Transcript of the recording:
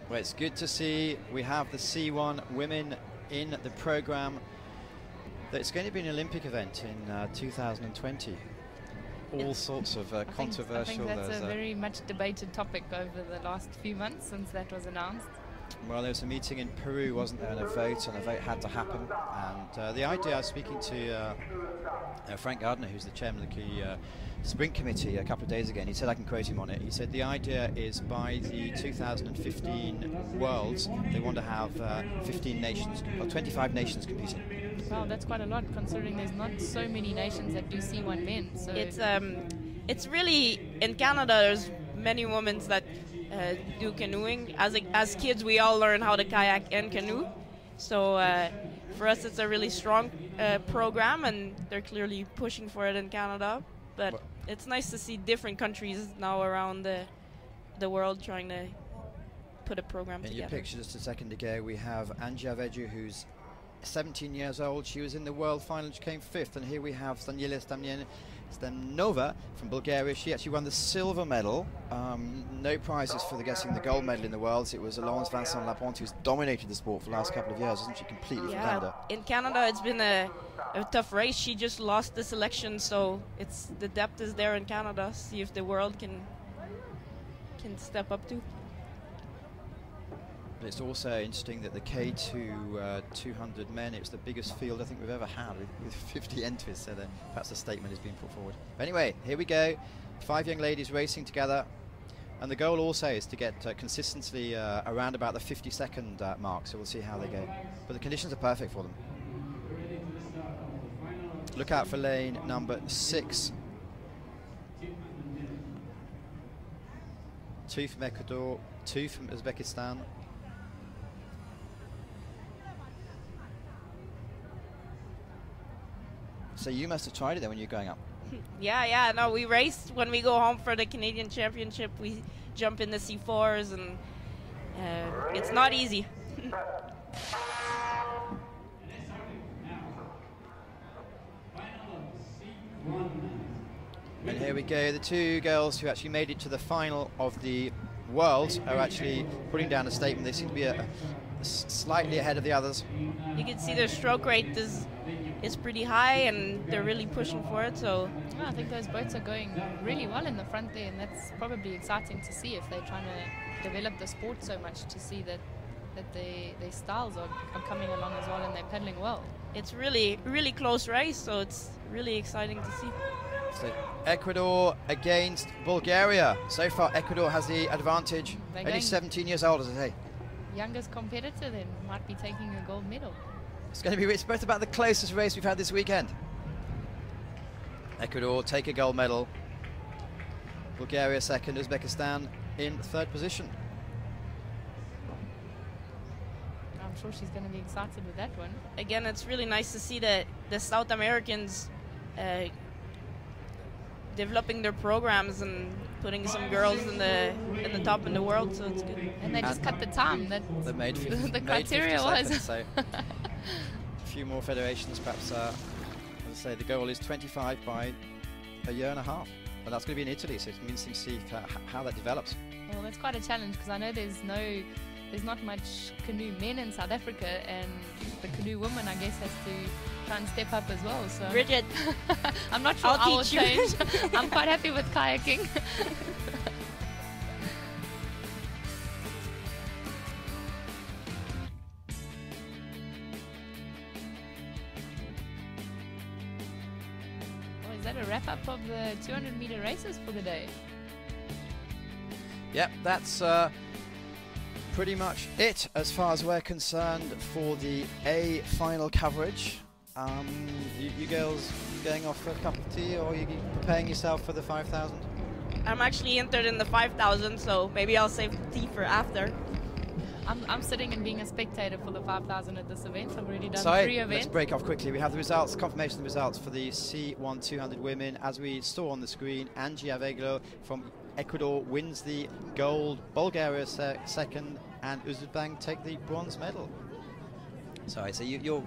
Well, it's good to see we have the C1 women in the program. It's going to be an Olympic event in 2020. All sorts of controversial. I think that's a very much debated topic over the last few months since that was announced. Well, there was a meeting in Peru, wasn't there, and a vote had to happen. And the idea, I was speaking to Frank Gardner, who's the chairman of the sprint committee a couple of days ago, and he said, I can quote him on it, he said the idea is by the 2015 Worlds, they want to have 15 nations, or 25 nations competing. Wow, that's quite a lot, considering there's not so many nations that do C1 men. So it's really, in Canada, there's many women that do canoeing. As kids, we all learn how to kayak and canoe. So for us, it's a really strong program, and they're clearly pushing for it in Canada. But it's nice to see different countries now around the world trying to put a program together. In your picture just a second ago, we have Anggie, who's 17 years old. She was in the world final, she came 5th, and here we have Staniela Stemnova from Bulgaria. She actually won the silver medal. No prizes for getting the gold medal in the worlds. It was Laurence Vincent Laponte who's dominated the sport for the last couple of years, isn't she? Completely from Canada. In Canada, it's been a tough race. She just lost the selection, so the depth is there in Canada. See if the world can step up too. But it's also interesting that the K2 200 men, it's the biggest field I think we've ever had with 50 entries, so perhaps a statement is being put forward. But anyway, here we go. 5 young ladies racing together. And the goal also is to get consistently around about the 50-second mark, so we'll see how they go. But the conditions are perfect for them. Look out for lane number 6. 2 from Ecuador, 2 from Uzbekistan. So you must have tried it then when you were going up. Yeah, no, we raced when we go home for the Canadian Championship. We jump in the C4s, and it's not easy. And here we go, the 2 girls who actually made it to the final of the Worlds are actually putting down a statement. They seem to be slightly ahead of the others. You can see their stroke rate is pretty high, and they're really pushing for it. So I think those boats are going really well in the front there, and that's probably exciting to see if they're trying to develop the sport so much, to see that their styles are coming along as well, and they're pedaling well. It's really close race, so it's really exciting to see. So Ecuador against Bulgaria. So far Ecuador has the advantage. Only 17 years old, as I say. Youngest competitor then might be taking a gold medal. It's going to be both about the closest race we've had this weekend. Ecuador take a gold medal. Bulgaria second, Uzbekistan in 3rd position. I'm sure she's going to be excited with that one. Again, it's really nice to see the South Americans developing their programs and putting some girls in the top in the world, so it's good. And they just cut the time that made the criteria was. Seconds, so a few more federations, perhaps. As I say, the goal is 25 by a year and a half, and that's going to be in Italy. So it's interesting to see how that develops. Well, that's quite a challenge, because I know there's not much canoe men in South Africa, and the canoe woman, I guess, has to try and step up as well. So Bridget, I'm not sure I will change. I'm quite happy with kayaking. Well, is that a wrap-up of the 200-meter races for the day? Yep, that's pretty much it as far as we're concerned for the A final coverage. You girls going off for a cup of tea, or are you preparing yourself for the 5,000? I'm actually entered in the 5,000, so maybe I'll save the tea for after. I'm sitting and being a spectator for the 5,000 at this event. I've already done 3 events. Let's break off quickly. We have the results, confirmation of the results for the C1 200 women. As we saw on the screen, Anggie Avegno from Ecuador wins the gold, Bulgaria second, and Uzbekistan take the bronze medal. Sorry, so you're